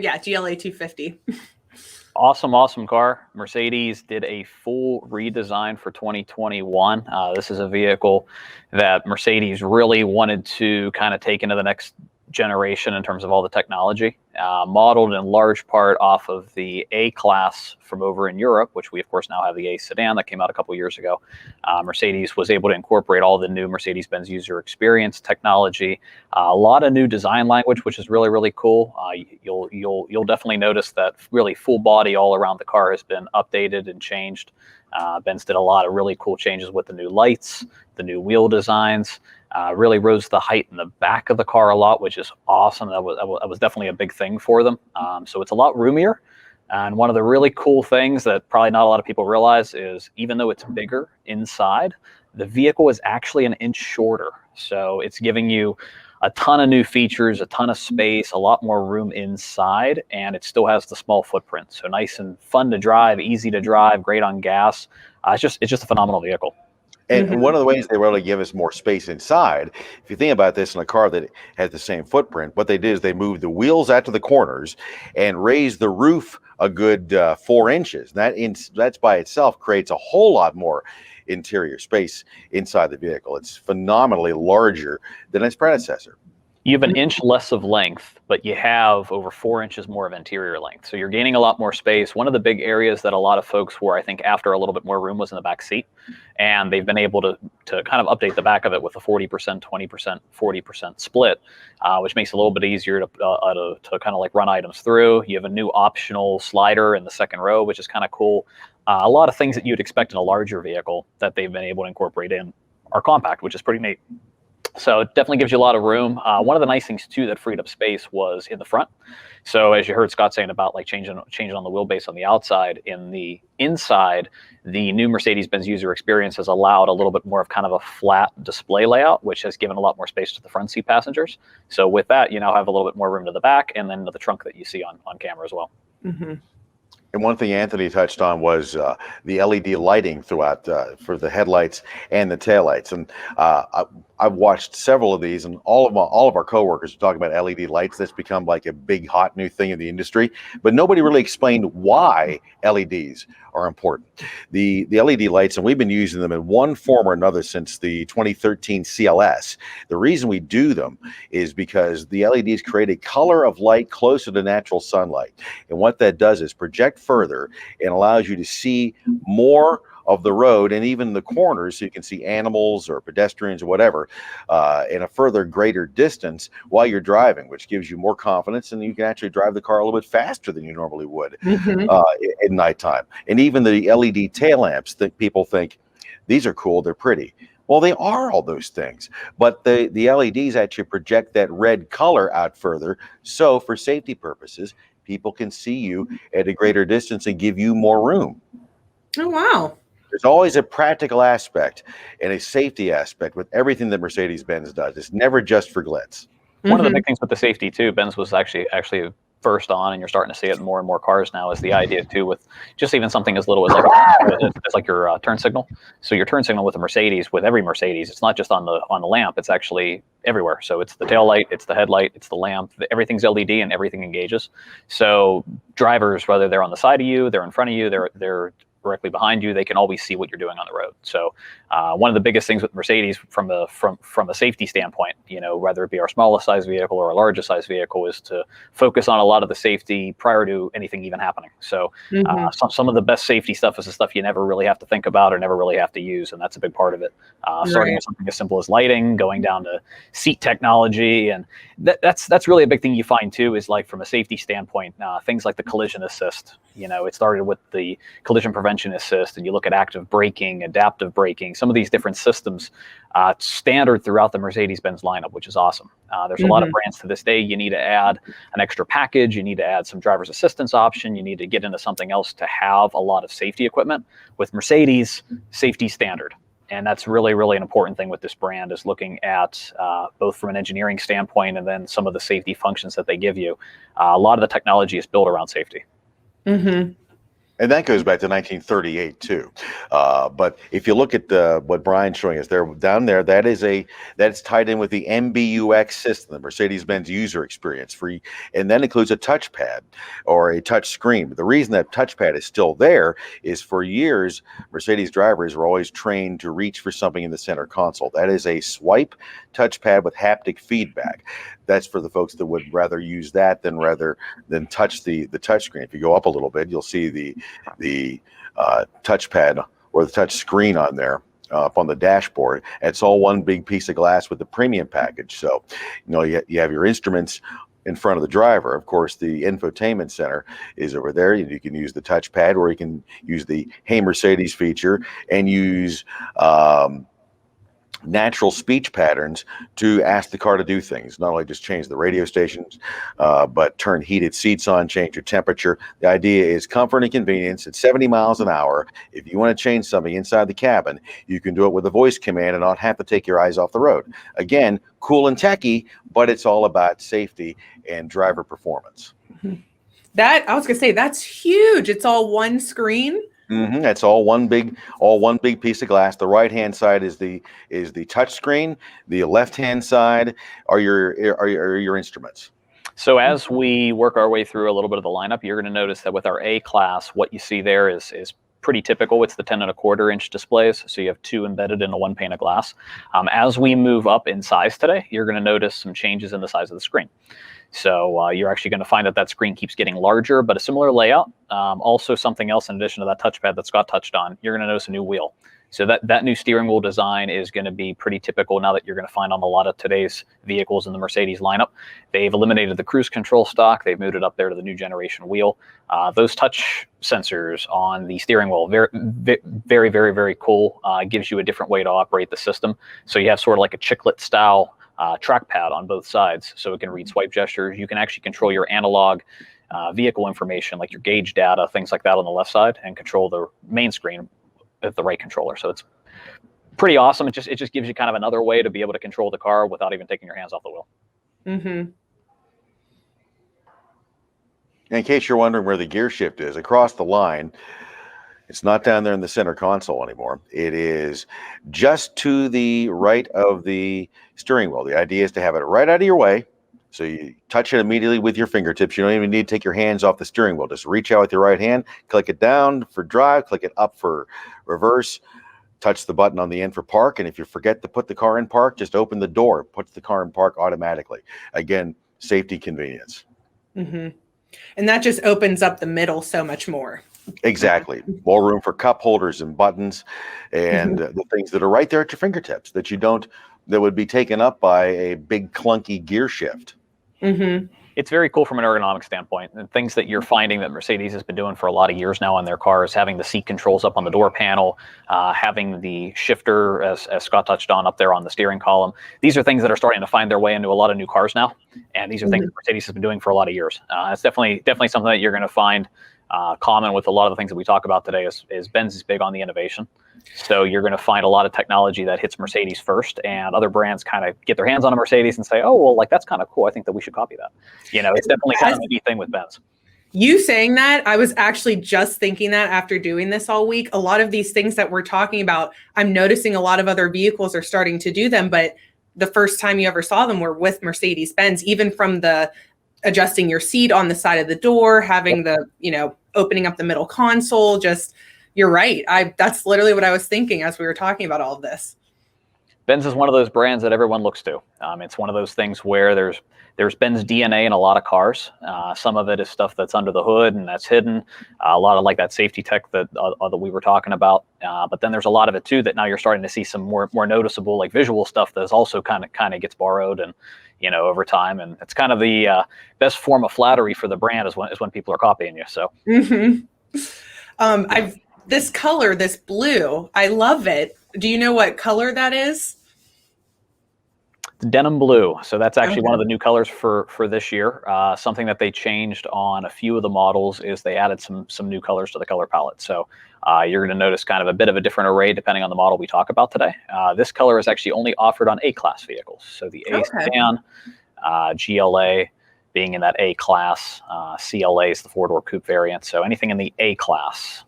Yeah, GLA 250. Awesome car. Mercedes did a full redesign for 2021. This is a vehicle that Mercedes really wanted to kind of take into the next generation in terms of all the technology, modeled in large part off of the A-Class from over in Europe, which we of course now have the A sedan that came out a couple years ago. Mercedes was able to incorporate all the new Mercedes-Benz user experience technology, a lot of new design language, which is really cool. You'll definitely notice that really full body all around the car has been updated and changed. Benz did a lot of really cool changes with the new lights, the new wheel designs. Really rose the height in the back of the car a lot, which is awesome. That was definitely a big thing for them. So it's a lot roomier. And one of the really cool things that probably not a lot of people realize is even though it's bigger inside, the vehicle is actually an inch shorter. So it's giving you a ton of new features, a ton of space, a lot more room inside, and it still has the small footprint. So nice and fun to drive, easy to drive, great on gas. It's just a phenomenal vehicle. And one of the ways they were able to give us more space inside, if you think about this in a car that has the same footprint, what they did is they moved the wheels out to the corners and raised the roof a good 4 inches. That's by itself creates a whole lot more interior space inside the vehicle. It's phenomenally larger than its predecessor. You have an inch less of length, but you have over 4 inches more of interior length. So you're gaining a lot more space. One of the big areas that a lot of folks were, I think, after a little bit more room was in the back seat. And they've been able to kind of update the back of it with a 40%, 20%, 40% split, which makes it a little bit easier to kind of like run items through. You have a new optional slider in the second row, which is kind of cool. A lot of things that you'd expect in a larger vehicle that they've been able to incorporate in are compact, which is pretty neat. So it definitely gives you a lot of room. One of the nice things too that freed up space was in the front. So as you heard Scott saying about like changing on the wheelbase on the outside, in the inside, the new Mercedes-Benz user experience has allowed a little bit more of kind of a flat display layout, which has given a lot more space to the front seat passengers. So with that, you now have a little bit more room to the back, and then the trunk that you see on camera as well. Mm-hmm. And one thing Anthony touched on was the LED lighting throughout for the headlights and the taillights. And I've watched several of these, and all of our coworkers are talking about LED lights. That's become like a big hot new thing in the industry. But nobody really explained why LEDs are important. The LED lights, and we've been using them in one form or another since the 2013 CLS. The reason we do them is because the LEDs create a color of light closer to natural sunlight. And what that does is project further and allows you to see more of the road and even the corners, so you can see animals or pedestrians or whatever in a further greater distance while you're driving, which gives you more confidence, and you can actually drive the car a little bit faster than you normally would at nighttime. And even the LED tail lamps that people think these are cool, they're pretty. Well, they are all those things, but the LEDs actually project that red color out further. So for safety purposes, people can see you at a greater distance and give you more room. Oh, wow. There's always a practical aspect and a safety aspect with everything that Mercedes-Benz does. It's never just for glitz. One of the big things with the safety too, Benz was actually first on, and you're starting to see it in more and more cars now, is the idea too with just even something as little as like your turn signal. So your turn signal with a Mercedes, with every Mercedes, it's not just on the lamp, it's actually everywhere. So it's the tail light, it's the headlight, it's the lamp, everything's LED and everything engages. So drivers, whether they're on the side of you, they're in front of you, they're directly behind you, they can always see what you're doing on the road. So one of the biggest things with Mercedes from a safety standpoint, whether it be our smallest size vehicle or our largest size vehicle, is to focus on a lot of the safety prior to anything even happening. So some of the best safety stuff is the stuff you never really have to think about or never really have to use, and that's a big part of it. Starting with something as simple as lighting, going down to seat technology, and that's really a big thing you find too, is like from a safety standpoint, things like the collision assist. It started with the collision prevention assist, and you look at active braking, adaptive braking, some of these different systems standard throughout the Mercedes-Benz lineup, which is awesome. There's a lot of brands to this day. You need to add an extra package, you need to add some driver's assistance option, you need to get into something else to have a lot of safety equipment. With Mercedes, safety standard. And that's really, really an important thing with this brand, is looking at both from an engineering standpoint and then some of the safety functions that they give you. A lot of the technology is built around safety. And that goes back to 1938 too. But if you look at what Brian's showing us there, down there, that's tied in with the MBUX system, the Mercedes-Benz user experience, and that includes a touchpad or a touch screen. But the reason that touchpad is still there is for years, Mercedes drivers were always trained to reach for something in the center console. That is a swipe touchpad with haptic feedback. That's for the folks that would rather use that than touch the touch screen. If you go up a little bit, you'll see the touchpad or the touch screen on there up on the dashboard. It's all one big piece of glass with the premium package. So, you have your instruments in front of the driver. Of course, the Infotainment Center is over there. You can use the touchpad, or you can use the Hey Mercedes feature and use natural speech patterns to ask the car to do things. Not only just change the radio stations, but turn heated seats on, change your temperature. The idea is comfort and convenience at 70 miles an hour. If you want to change something inside the cabin, you can do it with a voice command and not have to take your eyes off the road. Again, cool and techy, but it's all about safety and driver performance. I was gonna say, that's huge. It's all one screen. That's all one big piece of glass. The right-hand side is the touch screen. The left-hand side are your instruments. So as we work our way through a little bit of the lineup, you're going to notice that with our A class, what you see there is pretty typical. It's the 10.25-inch displays. So you have two embedded in a one pane of glass. As we move up in size today, you're going to notice some changes in the size of the screen. So you're actually going to find that screen keeps getting larger, but a similar layout. Also, something else in addition to that touchpad that Scott touched on, you're going to notice a new wheel. So that new steering wheel design is going to be pretty typical now that you're going to find on a lot of today's vehicles in the Mercedes lineup. They've eliminated the cruise control stock. They've moved it up there to the new generation wheel. Those touch sensors on the steering wheel, very, very, very, very cool. Gives you a different way to operate the system. So you have sort of like a chiclet style trackpad on both sides, so it can read swipe gestures. You can actually control your analog vehicle information, like your gauge data, things like that on the left side, and control the main screen with the right controller. So it's pretty awesome. It just gives you kind of another way to be able to control the car without even taking your hands off the wheel. In case you're wondering where the gear shift is, across the line, it's not down there in the center console anymore. It is just to the right of the steering wheel. The idea is to have it right out of your way, so you touch it immediately with your fingertips. You don't even need to take your hands off the steering wheel. Just reach out with your right hand, click it down for drive, click it up for reverse, touch the button on the end for park, and if you forget to put the car in park, just open the door, puts the car in park automatically. Again, safety, convenience. And that just opens up the middle so much more. Exactly. More room for cup holders and buttons and the things that are right there at your fingertips that would be taken up by a big clunky gear shift. It's very cool from an ergonomic standpoint, and things that you're finding that Mercedes has been doing for a lot of years now on their cars, having the seat controls up on the door panel, having the shifter, as Scott touched on, up there on the steering column. These are things that are starting to find their way into a lot of new cars now, and these are things that Mercedes has been doing for a lot of years. It's definitely something that you're going to find common with a lot of the things that we talk about today. Is Benz is big on the innovation. So you're going to find a lot of technology that hits Mercedes first, and other brands kind of get their hands on a Mercedes and say, oh, well, like, that's kind of cool. I think that we should copy that. It's definitely kind of a neat thing with Benz. You saying that, I was actually just thinking that after doing this all week. A lot of these things that we're talking about, I'm noticing a lot of other vehicles are starting to do them, but the first time you ever saw them were with Mercedes-Benz, even from the adjusting your seat on the side of the door, having the, opening up the middle console. Just, you're right. That's literally what I was thinking as we were talking about all of this. Benz is one of those brands that everyone looks to. It's one of those things where there's Benz DNA in a lot of cars. Some of it is stuff that's under the hood and that's hidden. A lot of like that safety tech that we were talking about. But then there's a lot of it too that now you're starting to see some more noticeable, like, visual stuff that's also kind of gets borrowed and over time. And it's kind of the best form of flattery for the brand is when people are copying you. So this color, this blue, I love it. Do you know what color that is? Denim blue. So that's actually one of the new colors for this year. Something that they changed on a few of the models is they added some new colors to the color palette. So you're going to notice kind of a bit of a different array depending on the model we talk about today. This color is actually only offered on A-class vehicles. So the A sedan, GLA, being in that A class. CLA is the four-door coupe variant. So anything in the A class,